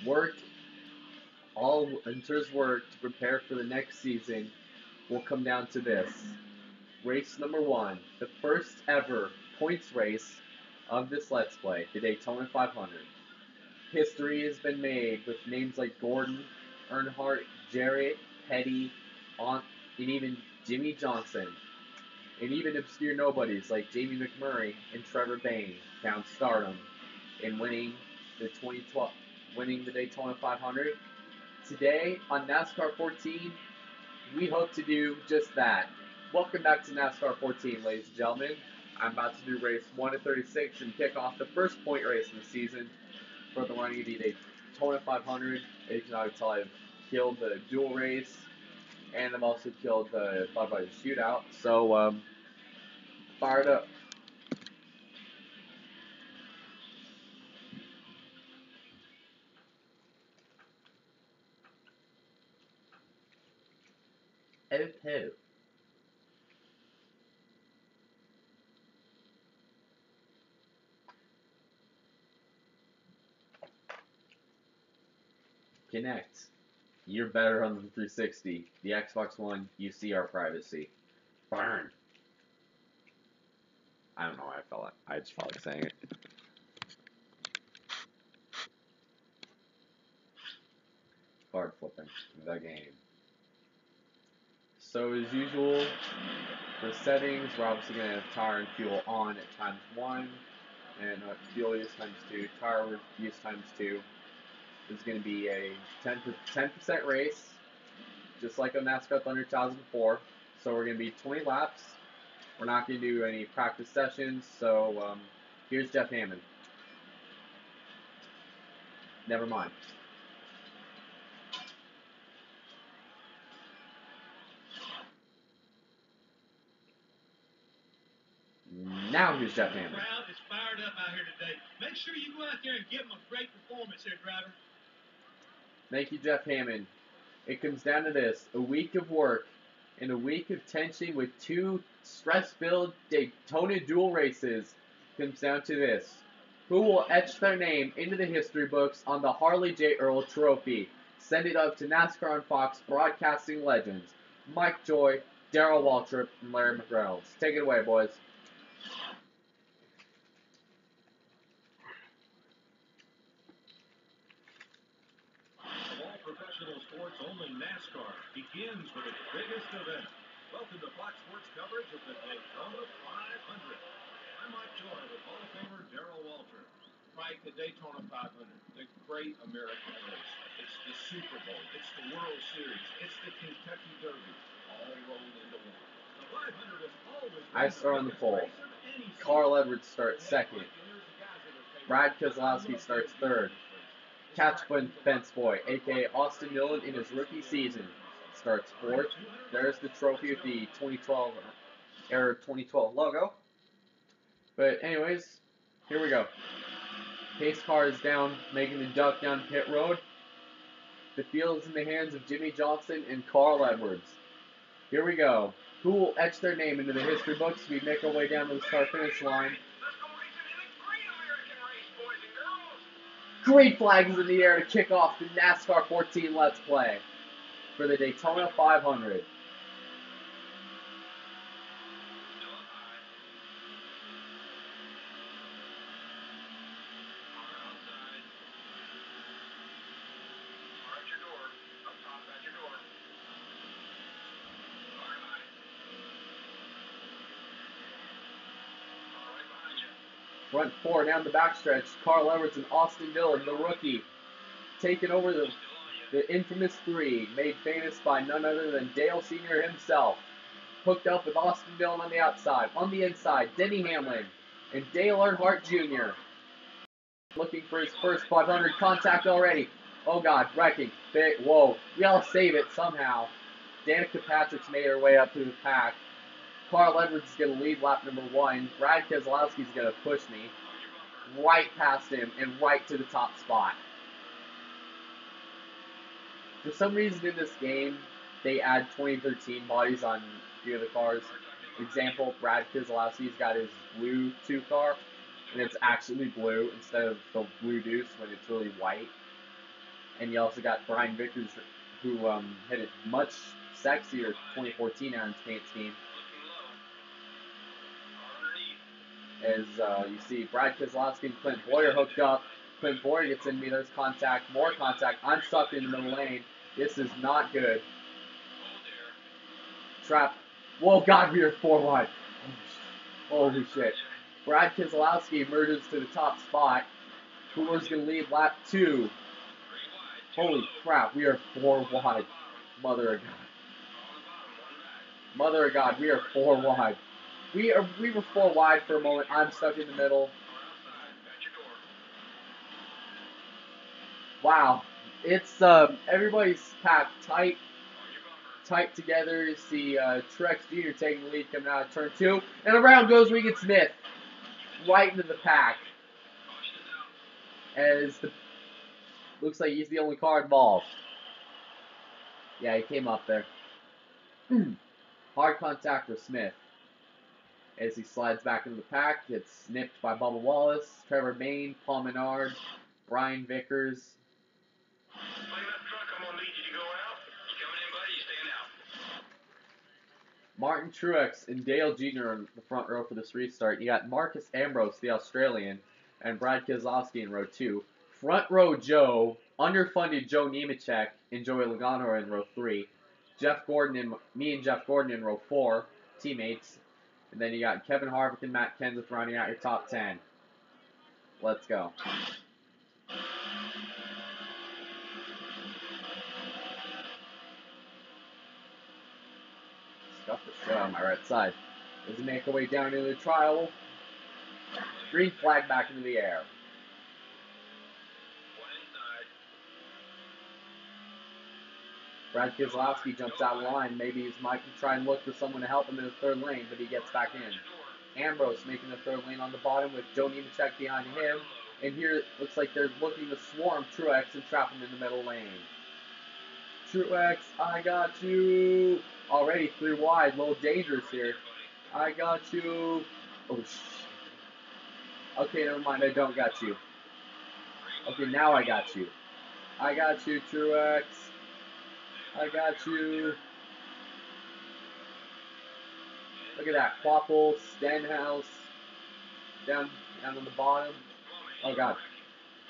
work, all Winter's work to prepare for the next season will come down to this. Race number one, the first ever points race of this Let's Play, the Daytona 500. History has been made with names like Gordon, Earnhardt, Jarrett, Petty, and even Jimmy Johnson, and even obscure nobodies like Jamie McMurray and Trevor Bayne found stardom in winning the Daytona 500. Today on NASCAR 14, we hope to do just that. Welcome back to NASCAR 14, ladies and gentlemen. I'm about to do race 1 to 36 and kick off the first point race of the season for the running of the Daytona 500. As you can already tell, I've killed the dual race, and I've also killed the Bud Light Shootout. So, fired up. Oh, ho. Connect. You're better on the 360. The Xbox One, you see our privacy. Burn. I don't know why I felt it. I just felt like saying it. Card flipping. The game. So as usual, for settings, we're obviously going to have tire and fuel on at times 1, and fuel use times 2, tire use times 2. This is going to be a 10% race, just like on NASCAR Thunder 2004. So we're going to be 20 laps. We're not going to do any practice sessions, so here's Jeff Hammond. Never mind. Now here's Jeff Hammond. The crowd is fired up out here today. Make sure you go out there and give them a great performance here, driver. Thank you, Jeff Hammond. It comes down to this. A week of work and a week of tension with 2 stress-filled Daytona dual races comes down to this. Who will etch their name into the history books on the Harley J. Earl Trophy? Send it up to NASCAR on Fox broadcasting legends. Mike Joy, Darrell Waltrip, and Larry McReynolds. Take it away, boys. Professional sports only NASCAR begins with its biggest event. Welcome to Fox Sports coverage of the Daytona 500. I'm Mike Joy with Hall of Famer Darrell Walter. Mike, the Daytona 500, the great American race. It's the Super Bowl. It's the World Series. It's the Kentucky Derby, all rolled into one. The 500 has always been I start on the pole. Carl Edwards starts second. Brad Keselowski starts third. Catch Fence Boy, aka Austin Dillon, in his rookie season, starts fourth. There's the trophy with the 2012 logo. But anyways, here we go. Pace car is down, making the duck down pit road. The field is in the hands of Jimmy Johnson and Carl Edwards. Here we go. Who will etch their name into the history books? We make our way down to the start-finish line. Green flags in the air to kick off the NASCAR 14 Let's Play for the Daytona 500. Front 4 down the backstretch. Carl Edwards and Austin Dillon, the rookie, taking over the infamous 3, made famous by none other than Dale Sr. himself. Hooked up with Austin Dillon on the outside. On the inside, Denny Hamlin and Dale Earnhardt Jr. looking for his first 500 contact already. Oh God, wrecking. Whoa, we all save it somehow. Danica Patrick's made her way up to the pack. Carl Edwards is going to lead lap number 1. Brad Keselowski is going to push me right past him and right to the top spot. For some reason in this game, they add 2013 bodies on a few of the cars. For example, Brad Keselowski's got his blue 2 car, and it's actually blue instead of the blue deuce when it's really white. And you also got Brian Vickers, who had a much sexier 2014 Aaron's Paint scheme. As you see, Brad Keselowski and Clint Boyer hooked up. Clint Boyer gets in me. There's contact. More contact. I'm stuck in the middle lane. This is not good. Trap. Whoa, God, we are 4 wide. Holy shit. Brad Keselowski emerges to the top spot. Cooler's going to lead lap 2. Holy crap, we are 4 wide. Mother of God. Mother of God, we are 4 wide. We were 4 wide for a moment. I'm stuck in the middle. Wow. It's everybody's packed tight together. You see Truex Jr. taking the lead coming out of turn 2. And around goes Regan Smith. Right into the pack. As looks like he's the only car involved. Yeah, he came up there. Hard contact with Smith. As he slides back into the pack, gets snipped by Bubba Wallace, Trevor Main, Paul Menard, Brian Vickers. Martin Truex and Dale Jr. in the front row for this restart. You got Marcus Ambrose, the Australian, and Brad Keselowski in row 2. Front row Joe, underfunded Joe Nemechek and Joey Logano are in row 3. Me and Jeff Gordon in row 4, teammates. And then you got Kevin Harvick and Matt Kenseth rounding out your top 10. Let's go. Stuff the shit on my right side. As we make our way down into the trial, green flag back into the air. Brad Keselowski jumps out of line. Maybe he's might try and look for someone to help him in the third lane, but he gets back in. Ambrose making the third lane on the bottom with Joe Nemechek behind him. And here it looks like they're looking to swarm Truex and trap him in the middle lane. Truex, I got you. Already 3 wide, a little dangerous here. I got you. Oh, okay, never mind, I don't got you. Okay, now I got you. I got you, Truex. I got you. Look at that. Quapple, Stenhouse. Down on the bottom. Oh, God.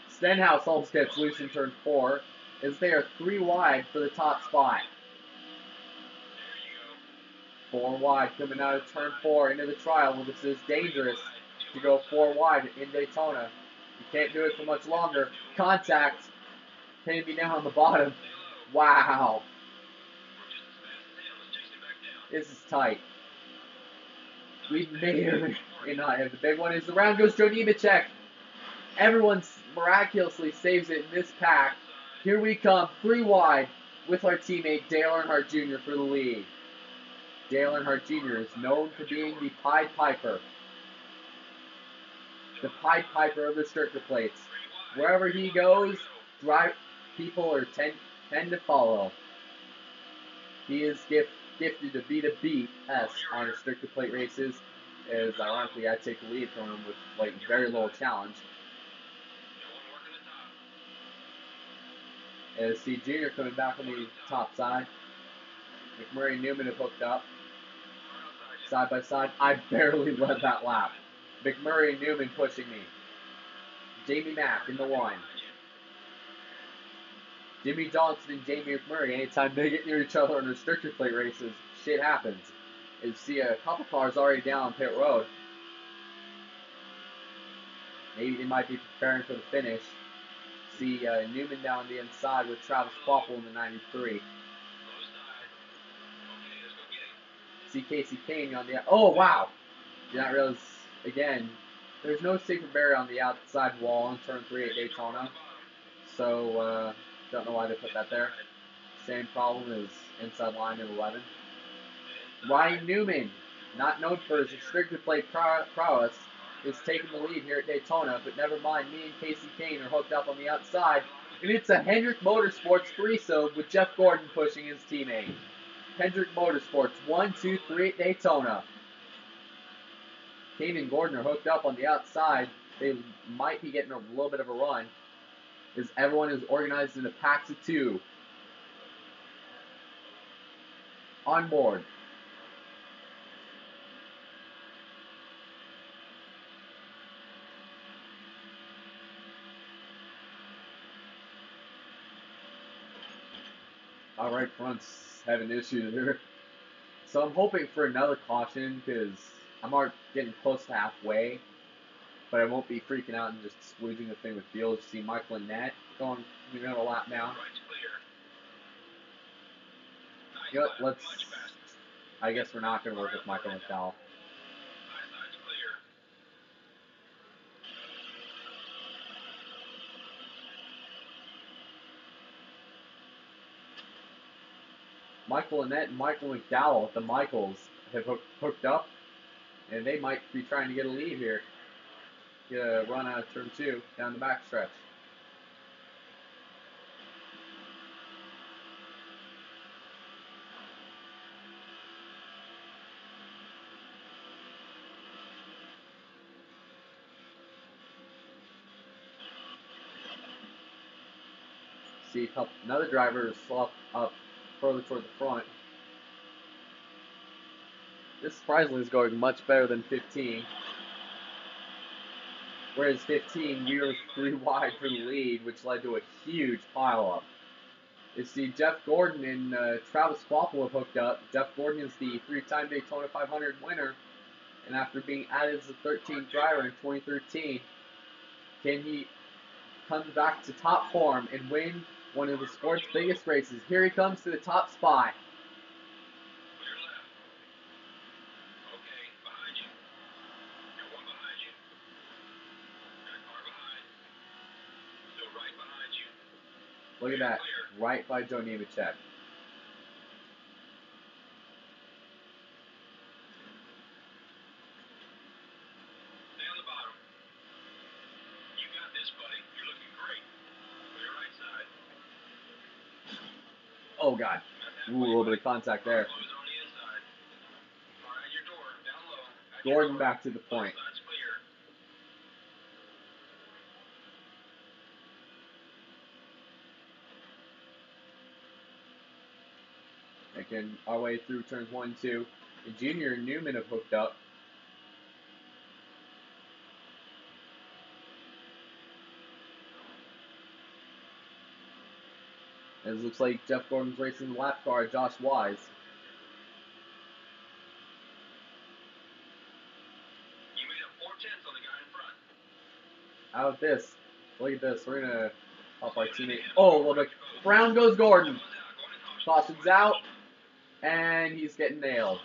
Stenhouse almost gets loose in turn 4. As they are 3 wide for the top spot. 4 wide coming out of turn 4 into the trial. Well, this is dangerous to go 4 wide in Daytona. You can't do it for much longer. Contact. Can be down on the bottom. Wow. This is tight. We may or may not have the big one. As the round goes, Joe Nemechek. Everyone miraculously saves it in this pack. Here we come, 3 wide, with our teammate Dale Earnhardt Jr. for the lead. Dale Earnhardt Jr. is known for being the Pied Piper. The Pied Piper of the restrictor plates. Wherever he goes, people tend to follow. He is gifted to be the BS on restrictor plate races, as ironically I take the lead from him with like very little challenge. As see Junior coming back on the top side. McMurray and Newman have hooked up. Side by side. I barely led that lap. McMurray and Newman pushing me. Jamie Mack in the 1. Jimmy Johnson and Jamie McMurray, anytime they get near each other in restrictor plate races, shit happens. You see a couple cars already down on pit road. Maybe they might be preparing for the finish. See Newman down the inside with Travis Quapple in the 93. See Casey Kane on the... Oh, wow! Did not realize, again, there's no safer barrier on the outside wall on turn 3 at Daytona. So, don't know why they put that there. Same problem as inside line in 11. Ryan Newman, not known for his restricted plate prowess, is taking the lead here at Daytona, but never mind, me and Casey Kane are hooked up on the outside, and it's a Hendrick Motorsports threesome with Jeff Gordon pushing his teammate. Hendrick Motorsports, 1, 2, 3 at Daytona. Kane and Gordon are hooked up on the outside. They might be getting a little bit of a run. as everyone is organized into packs of 2. On board. All right, front's having issues here. So I'm hoping for another caution because I'm already getting close to halfway. But I won't be freaking out and just squeezing the thing with Fields. You see Michael and Nat going another lap now. You know what, let's. I guess we're not going to work with Michael McDowell. Michael Annette and Michael McDowell, the Michaels, have hooked up, and they might be trying to get a lead here. Get a run out of turn 2 down the backstretch. See another driver slop up further toward the front. This surprisingly is going much better than 15. Whereas 15, we were 3 wide for the lead, which led to a huge pileup. You see Jeff Gordon and Travis Quapple have hooked up. Jeff Gordon is the 3-time Daytona 500 winner, and after being added as the 13th driver in 2013, can he come back to top form and win one of the sport's biggest races? Here he comes to the top spot. Look at that, right by Joe Nemechek. Stay on the bottom. You got this, buddy. You're looking great. To your right side. Oh, God. Ooh, a little bit of contact there. Close on the inside. All right, your door. Down low. Gordon back to the point. Side's clear. Making our way through turns 1 and 2. And Junior and Newman have hooked up. As it looks like Jeff Gordon's racing the lap car, Josh Wise. You made up 4/10 on the guy in front. How about this? Look at this. We're going to help our teammate. Oh, a little bit. Brown goes Gordon. Caution's out. And he's getting nailed.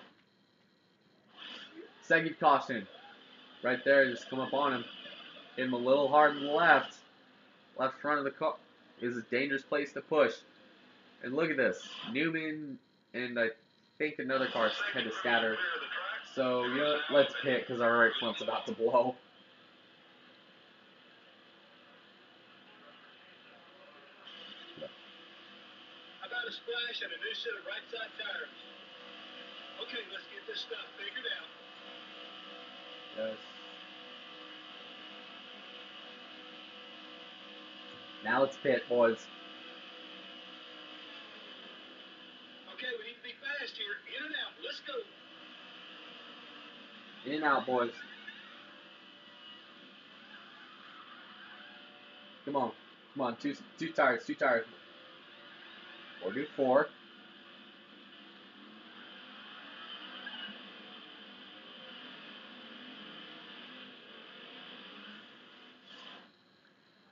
Second caution. Right there. Just come up on him. Hit him a little hard on the left. Left front of the car is a dangerous place to push. And look at this. Newman and I think another car had to scatter. So, you know what? Let's pit because our right front's about to blow. How about a splash and a new set of right side tires? Okay, let's get this stuff figured out. Yes. Now let's pit, boys. Okay, we need to be fast here. In and out. Let's go. In and out, boys. Come on. Come on. Two tires. Or do 4.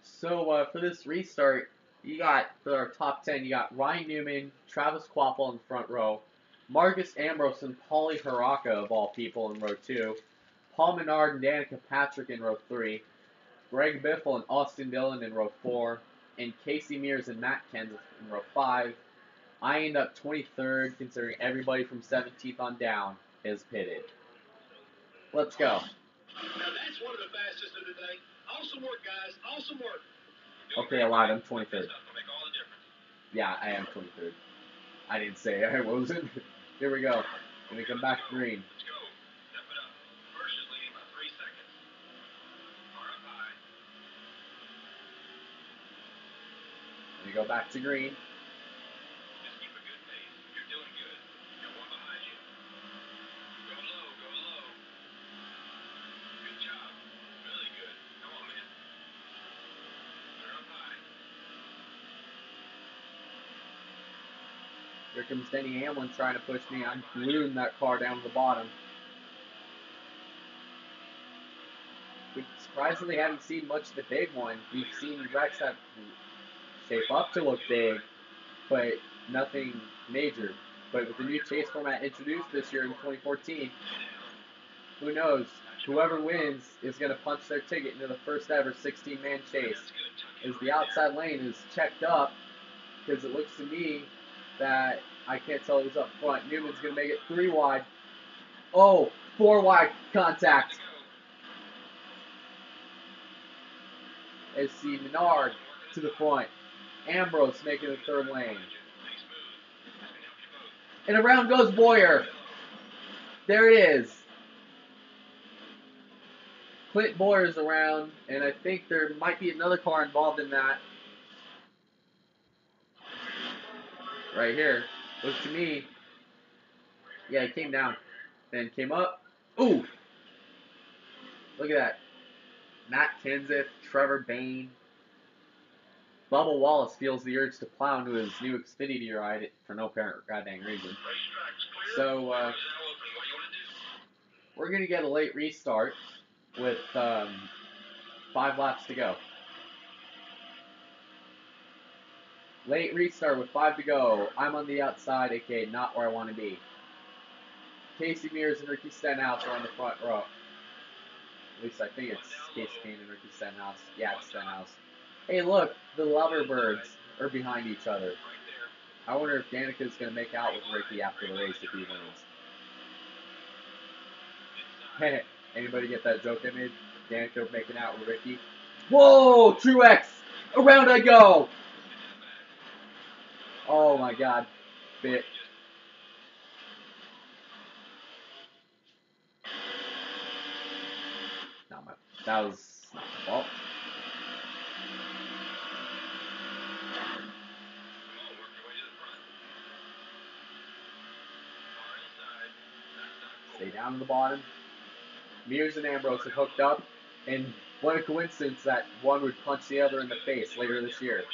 So for this restart, you got, for our top 10, you got Ryan Newman, Travis Quapple in the front row, Marcus Ambrose and Paulie Haraka, of all people, in row 2, Paul Menard and Danica Patrick in row 3, Greg Biffle and Austin Dillon in row 4, and Casey Mears and Matt Kenseth in row 5. I end up 23rd, considering everybody from 17th on down is pitted. Let's go. Now that's one of the fastest of the day. Awesome work, guys. Awesome work. Okay, I lied. I'm 23rd. Yeah, I am 23rd. I didn't say I wasn't. Here we go. Gonna come back green. Let's go. Step it up. First is leading by 3 seconds. Car up high. We go back to green. Just keep a good pace. You're doing good. Got one behind you. Go low, go low. Good job. Really good. Come on, man. You're up high. Here comes Denny Hamlin trying to push me. I'm gluing that car down to the bottom. We surprisingly haven't seen much of the big one. We've seen wrecks that shape up to look big, but nothing major. But with the new chase format introduced this year in 2014, who knows? Whoever wins is going to punch their ticket into the first ever 16-man chase. As the outside lane is checked up, because it looks to me that I can't tell who's up front. Newman's going to make it 3 wide. Oh, 4 wide contact. SC Menard to the front. Ambrose making the 3rd lane. And around goes Boyer. There it is. Clint Boyer's around, and I think there might be another car involved in that. Right here. Looks to me. Yeah, it came down. Then came up. Ooh! Look at that. Matt Kenseth, Trevor Bayne. Bubba Wallace feels the urge to plow into his new Xfinity ride for no apparent goddamn reason. So, we're going to get a late restart with 5 laps to go. Late restart with 5 to go. I'm on the outside, aka not where I want to be. Casey Mears and Ricky Stenhouse are on the front row. At least I think it's Casey Kane and Ricky Stenhouse. Yeah, it's Stenhouse. Hey, look, the Loverbirds are behind each other. I wonder if Danica's going to make out with Ricky after the race if he wins. Hey, anybody get that joke I made? Danica making out with Ricky? Whoa, Truex! Around I go! Oh my god. Bit. That was not my fault. Stay down to the bottom. Mears and Ambrose have hooked up, and what a coincidence that one would punch the other in the face later this year.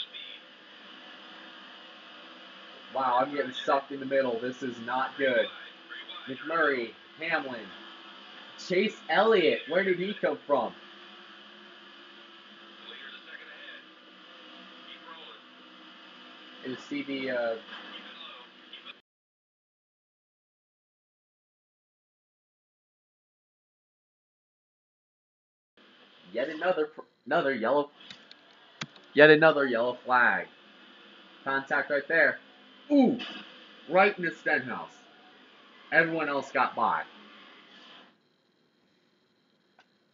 Wow, I'm getting sucked in the middle. This is not good. McMurray, Hamlin, Chase Elliott. Where did he come from? And to see the yet another yellow flag. Contact right there. Ooh, right in the Stenhouse. Everyone else got by.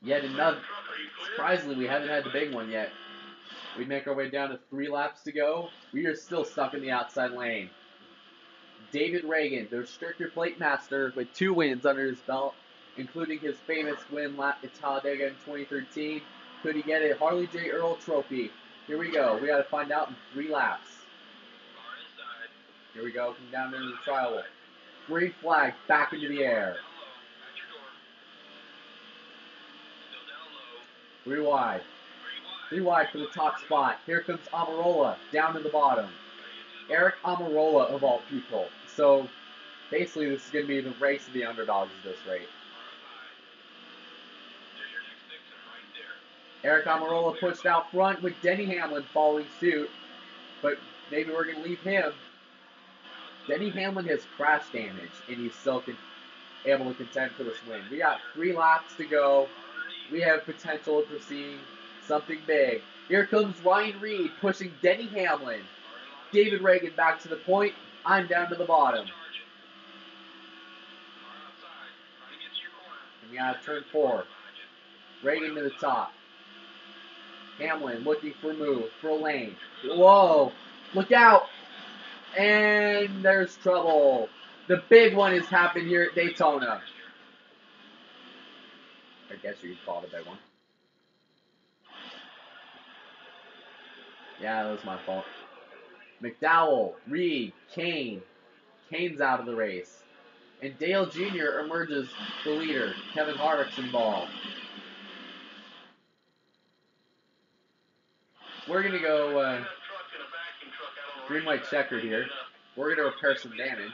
Yet another. Surprisingly, we haven't had the big one yet. We make our way down to 3 laps to go. We are still stuck in the outside lane. David Reagan, the restrictor plate master, with 2 wins under his belt, including his famous win at Talladega in 2013. Could he get a Harley J. Earl trophy? Here we go. We got to find out in 3 laps. Here we go. Come down into the trial. Green flag back into the air. 3 wide. 3 wide for the top spot. Here comes Amarola down to the bottom. Eric Amarola of all people. So basically this is going to be the race of the underdogs at this rate. Eric Amarola pushed out front with Denny Hamlin following suit. But maybe we're going to leave him. Denny Hamlin has crash damage and he's still able to contend for this win. We got 3 laps to go. We have potential for seeing something big. Here comes Ryan Reed pushing Denny Hamlin. David Reagan back to the point. I'm down to the bottom. And we got turn 4. Reagan to the top. Hamlin looking for a move, for a lane. Whoa! Look out! And there's trouble. The big one has happened here at Daytona. I guess you could call it a big one. Yeah, that was my fault. McDowell, Reed, Kane. Kane's out of the race. And Dale Jr. emerges the leader. Kevin Harvick's involved. We're going to go green, white, checkered here. We're going to repair some damage.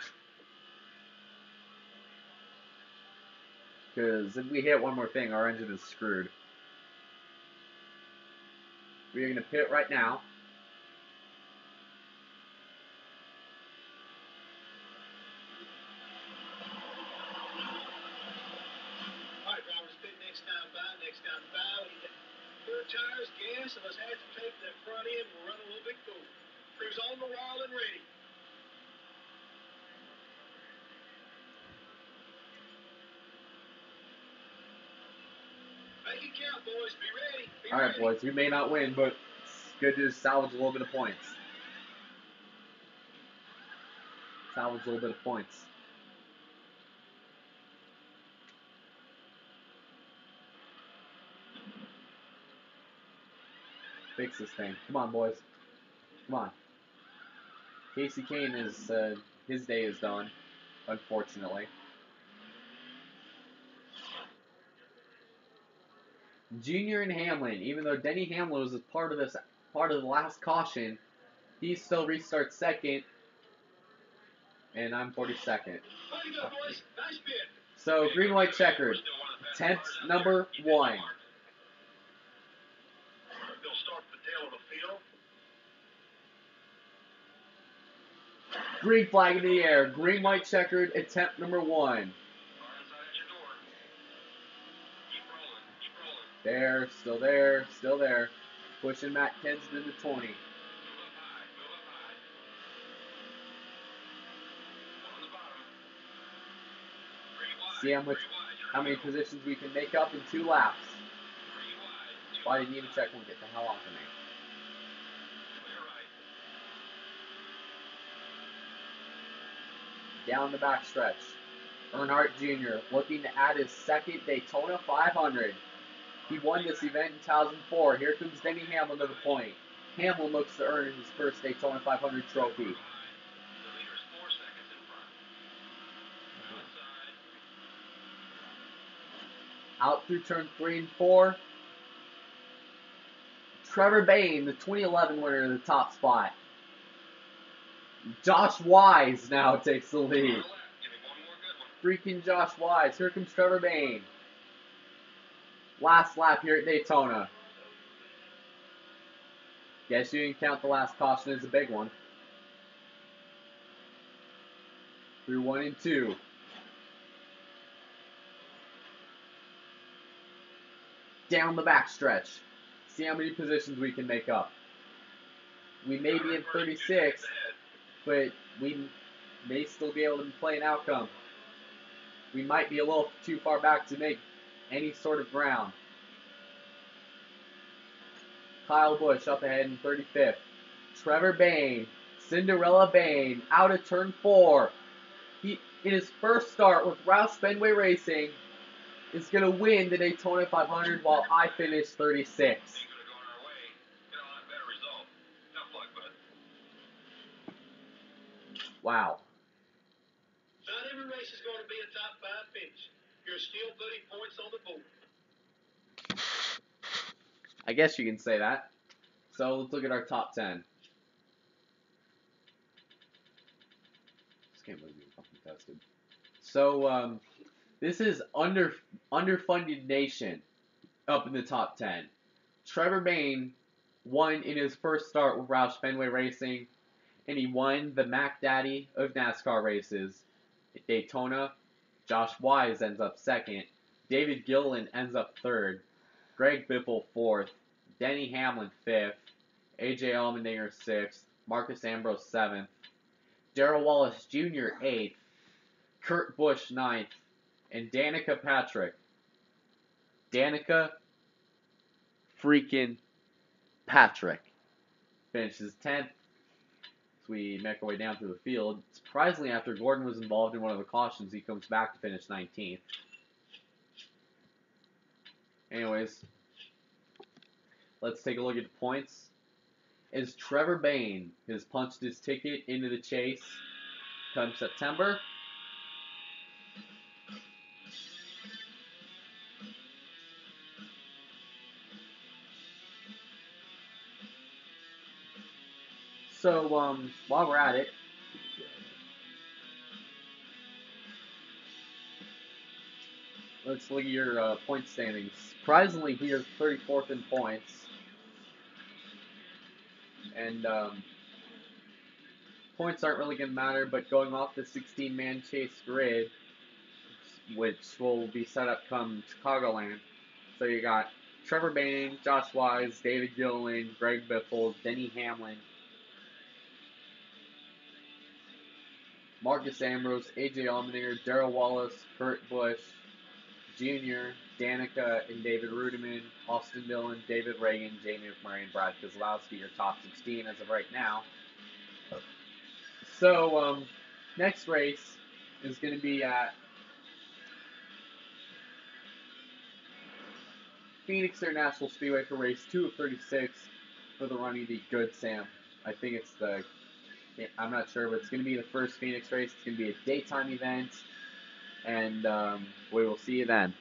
Because if we hit one more thing, our engine is screwed. We're going to pit right now. Alright, drivers, pit next time by. Tires, gas, and let's have to take that front end. We'll run a little bit cool. Crew's on the wall and ready. Make it count, boys. Be ready. Alright, boys. We may not win, but it's good to salvage a little bit of points. Salvage a little bit of points. Fix this thing. Come on, boys. Come on. Casey Kane is, his day is done, unfortunately. Junior and Hamlin, even though Denny Hamlin was part of the last caution, he still restarts second, and I'm 42nd. So green, white, checkered. 10th, number 1. Green flag in the air. Green, white, checkered. Attempt number 1. There, still there, still there. Pushing Matt Kenseth into 20. See how many positions we can make up in 2 laps. Why didn't even check one? Get the hell off of me. Down the backstretch. Earnhardt Jr. looking to add his second Daytona 500. He won this event in 2004. Here comes Denny Hamlin to the point. Hamlin looks to earn his first Daytona 500 trophy. Out through turn 3 and 4. Trevor Bayne, the 2011 winner of the top spot. Josh Wise now takes the lead. Freaking Josh Wise. Here comes Trevor Bayne. Last lap here at Daytona. Guess you can count the last caution as a big one. Through 1 and 2. Down the backstretch. See how many positions we can make up. We may be in 36, but we may still be able to play an outcome. We might be a little too far back to make any sort of ground. Kyle Busch up ahead in 35th. Trevor Bayne, Cinderella Bayne, out of turn 4. He, in his first start with Roush Fenway Racing, is going to win the Daytona 500 while I finish 36. Wow. Not every race is going to be a top 5 finish. You're still putting points on the board. I guess you can say that. So let's look at our top 10. This can't believe you fucking tested. So this is underfunded nation up in the top 10. Trevor Bayne won in his first start with Roush Fenway Racing, and he won the Mac Daddy of NASCAR races at Daytona. Josh Wise ends up 2nd. David Gilliland ends up 3rd. Greg Biffle 4th. Denny Hamlin 5th. AJ Allmendinger 6th. Marcus Ambrose 7th. Darrell Wallace Jr. 8th. Kurt Busch 9th. And Danica Patrick. Danica freaking Patrick finishes 10th. So we make our way down through the field. Surprisingly, after Gordon was involved in one of the cautions, he comes back to finish 19th. Anyways, let's take a look at the points. is Trevor Bayne has punched his ticket into the chase come September. So, while we're at it, let's look at your point standings. Surprisingly, he is 34th in points. And points aren't really going to matter, but going off the 16-man chase grid, which will be set up come Chicagoland. So you got Trevor Bayne, Josh Wise, David Gilliland, Greg Biffle, Denny Hamlin, Marcus Ambrose, AJ Allmendinger, Darrell Wallace, Kurt Busch, Jr., Danica, and David Rudiman, Austin Dillon, David Reagan, Jamie McMurray, and Brad Keselowski, your top 16 as of right now. So, next race is going to be at Phoenix International Speedway for race 2 of 36 for the running the Good Sam. I think it's I'm not sure, but it's going to be the first Phoenix race. It's going to be a daytime event, and we will see you then.